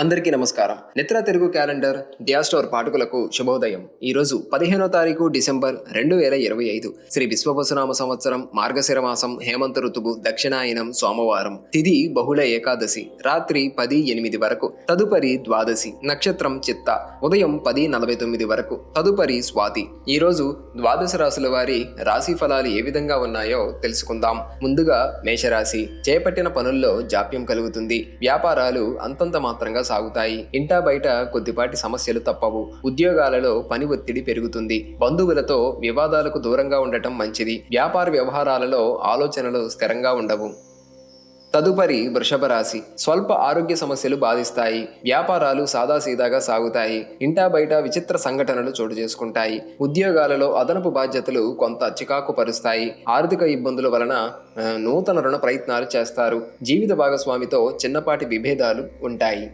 అందరికీ నమస్కారం. నిత్ర తెలుగు క్యాలెండర్ డియాస్టోర్ పాఠకులకు శుభోదయం. ఈరోజు 15వ తారీఖు డిసెంబర్ 2025 శ్రీ విశ్వవసునామ సంవత్సరం మార్గశిర మాసం హేమంత ఋతువు దక్షిణాయనం సోమవారం. తిథి బహుళ ఏకాదశి రాత్రి 10:08 వరకు. తదుపరి ద్వాదశి. నక్షత్రం చిత్త ఉదయం 10:49 వరకు. తదుపరి స్వాతి. ఈరోజు ద్వాదశ రాశుల వారి రాశి ఫలాలు ఏ విధంగా ఉన్నాయో తెలుసుకుందాం. ముందుగా మేషరాశి. చేపట్టిన పనుల్లో జాప్యం కలుగుతుంది. వ్యాపారాలు అంతంత మాత్రంగా సాగుతాయి. ఇంటా బయట కొద్దిపాటి సమస్యలు తప్పవు. ఉద్యోగాలలో పని ఒత్తిడి పెరుగుతుంది. బంధువులతో వివాదాలకు దూరంగా ఉండటం మంచిది. వ్యాపార వ్యవహారాలలో ఆలోచనలు స్థిరంగా ఉండవు. తదుపరి వృషభ రాశి. స్వల్ప ఆరోగ్య సమస్యలు బాధిస్తాయి. వ్యాపారాలు సాదాసీదాగా సాగుతాయి. ఇంటా బయట విచిత్ర సంఘటనలు చోటు చేసుకుంటాయి. ఉద్యోగాలలో అదనపు బాధ్యతలు కొంత చికాకు పరుస్తాయి. ఆర్థిక ఇబ్బందుల వలన నూతన రుణ ప్రయత్నాలు చేస్తారు. జీవిత భాగస్వామితో చిన్నపాటి విభేదాలు ఉంటాయి.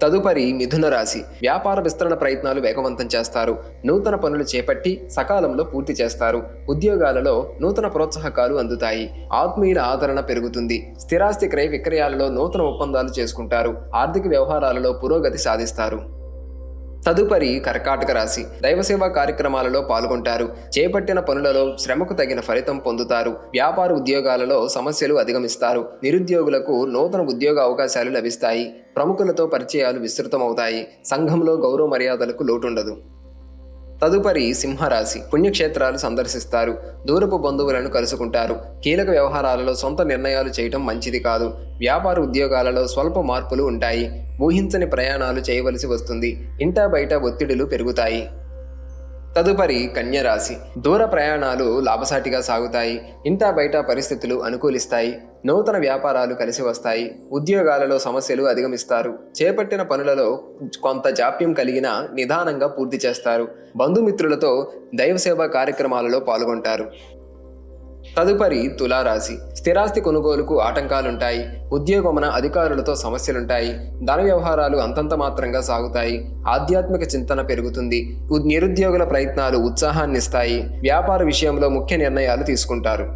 తదుపరి మిథున రాశి. వ్యాపార విస్తరణ ప్రయత్నాలు వేగవంతం చేస్తారు. నూతన పనులు చేపట్టి సకాలంలో పూర్తి చేస్తారు. ఉద్యోగాలలో నూతన ప్రోత్సాహకాలు అందుతాయి. ఆత్మీయుల ఆదరణ పెరుగుతుంది. స్థిరాస్తి క్రయ విక్రయాలలో నూతన ఒప్పందాలు చేసుకుంటారు. ఆర్థిక వ్యవహారాలలో పురోగతి సాధిస్తారు. తదుపరి కర్కాటక రాశి. దైవసేవా కార్యక్రమాలలో పాల్గొంటారు. చేపట్టిన పనులలో శ్రమకు తగిన ఫలితం పొందుతారు. వ్యాపార ఉద్యోగాలలో సమస్యలు అధిగమిస్తారు. నిరుద్యోగులకు నూతన ఉద్యోగ అవకాశాలు లభిస్తాయి. ప్రముఖులతో పరిచయాలు విస్తృతమవుతాయి. సంఘంలో గౌరవ మర్యాదలకు లోటుండదు. తదుపరి సింహరాశి. పుణ్యక్షేత్రాలు సందర్శిస్తారు. దూరపు బంధువులను కలుసుకుంటారు. కీలక వ్యవహారాలలో సొంత నిర్ణయాలు చేయటం మంచిది కాదు. వ్యాపార ఉద్యోగాలలో స్వల్ప మార్పులు ఉంటాయి. ఊహించని ప్రయాణాలు చేయవలసి వస్తుంది. ఇంటా బయట ఒత్తిడులు పెరుగుతాయి. తదుపరి కన్యరాశి. దూర ప్రయాణాలు లాభసాటిగా సాగుతాయి. ఇంటా బయట పరిస్థితులు అనుకూలిస్తాయి. నూతన వ్యాపారాలు కలిసి వస్తాయి. ఉద్యోగాలలో సమస్యలు అధిగమిస్తారు. చేపట్టిన పనులలో కొంత జాప్యం కలిగిన నిదానంగా పూర్తి చేస్తారు. బంధుమిత్రులతో దైవసేవా కార్యక్రమాలలో పాల్గొంటారు. తదుపరి తులారాశి. స్థిరాస్తి కొనుగోలుకు ఆటంకాలుంటాయి. ఉద్యోగమున అధికారులతో సమస్యలుంటాయి. ధన వ్యవహారాలు అంతంత మాత్రంగా సాగుతాయి. ఆధ్యాత్మిక చింతన పెరుగుతుంది. నిరుద్యోగుల ప్రయత్నాలు ఉత్సాహాన్నిస్తాయి. వ్యాపార విషయంలో ముఖ్య నిర్ణయాలు తీసుకుంటారు.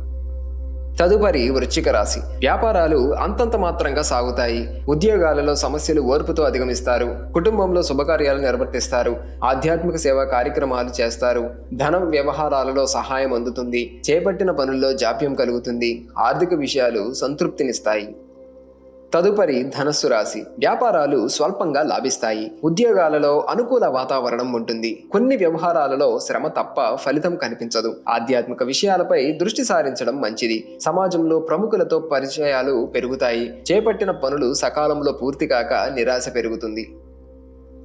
తదుపరి వృశ్చిక రాశి. వ్యాపారాలు అంతంత మాత్రంగా సాగుతాయి. ఉద్యోగాలలో సమస్యలు ఓర్పుతో అధిగమిస్తారు. కుటుంబంలో శుభకార్యాలు నిర్వర్తిస్తారు. ఆధ్యాత్మిక సేవా కార్యక్రమాలు చేస్తారు. ధనం వ్యవహారాలలో సహాయం అందుతుంది. చేపట్టిన పనుల్లో జాప్యం కలుగుతుంది. ఆర్థిక విషయాలు సంతృప్తినిస్తాయి. తదుపరి ధనస్సు రాశి. వ్యాపారాలు స్వల్పంగా లాభిస్తాయి. ఉద్యోగాలలో అనుకూల వాతావరణం ఉంటుంది. కొన్ని వ్యవహారాలలో శ్రమ తప్ప ఫలితం కనిపించదు. ఆధ్యాత్మిక విషయాలపై దృష్టి సారించడం మంచిది. సమాజంలో ప్రముఖులతో పరిచయాలు పెరుగుతాయి. చేపట్టిన పనులు సకాలంలో పూర్తి కాక నిరాశ పెరుగుతుంది.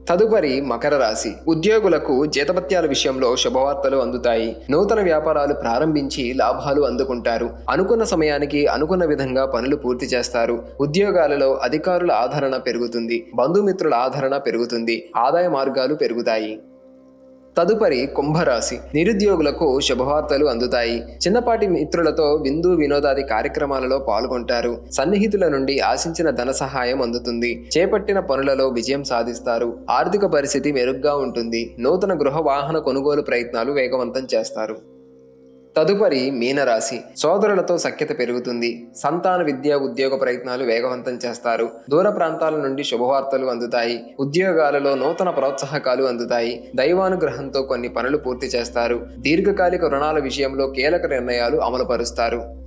తదుపరి మకర రాశి. ఉద్యోగులకు జీతభత్యాల విషయంలో శుభవార్తలు అందుతాయి. నూతన వ్యాపారాలు ప్రారంభించి లాభాలు అందుకుంటారు. అనుకున్న సమయానికి అనుకున్న విధంగా పనులు పూర్తి చేస్తారు. ఉద్యోగాలలో అధికారుల ఆదరణ పెరుగుతుంది. బంధుమిత్రుల ఆదరణ పెరుగుతుంది. ఆదాయ మార్గాలు పెరుగుతాయి. తదుపరి కుంభరాశి. నిరుద్యోగులకు శుభవార్తలు అందుతాయి. చిన్నపాటి మిత్రులతో విందు వినోదాది కార్యక్రమాలలో పాల్గొంటారు. సన్నిహితుల నుండి ఆశించిన ధన సహాయం అందుతుంది. చేపట్టిన పనులలో విజయం సాధిస్తారు. ఆర్థిక పరిస్థితి మెరుగ్గా ఉంటుంది. నూతన గృహ వాహన కొనుగోలు ప్రయత్నాలు వేగవంతం చేస్తారు. తదుపరి మీనరాశి. సోదరులతో సఖ్యత పెరుగుతుంది. సంతాన విద్య ఉద్యోగ ప్రయత్నాలు వేగవంతం చేస్తారు. దూర ప్రాంతాల నుండి శుభవార్తలు అందుతాయి. ఉద్యోగాలలో నూతన ప్రోత్సాహకాలు అందుతాయి. దైవానుగ్రహంతో కొన్ని పనులు పూర్తి చేస్తారు. దీర్ఘకాలిక రుణాల విషయంలో కీలక నిర్ణయాలు అమలుపరుస్తారు.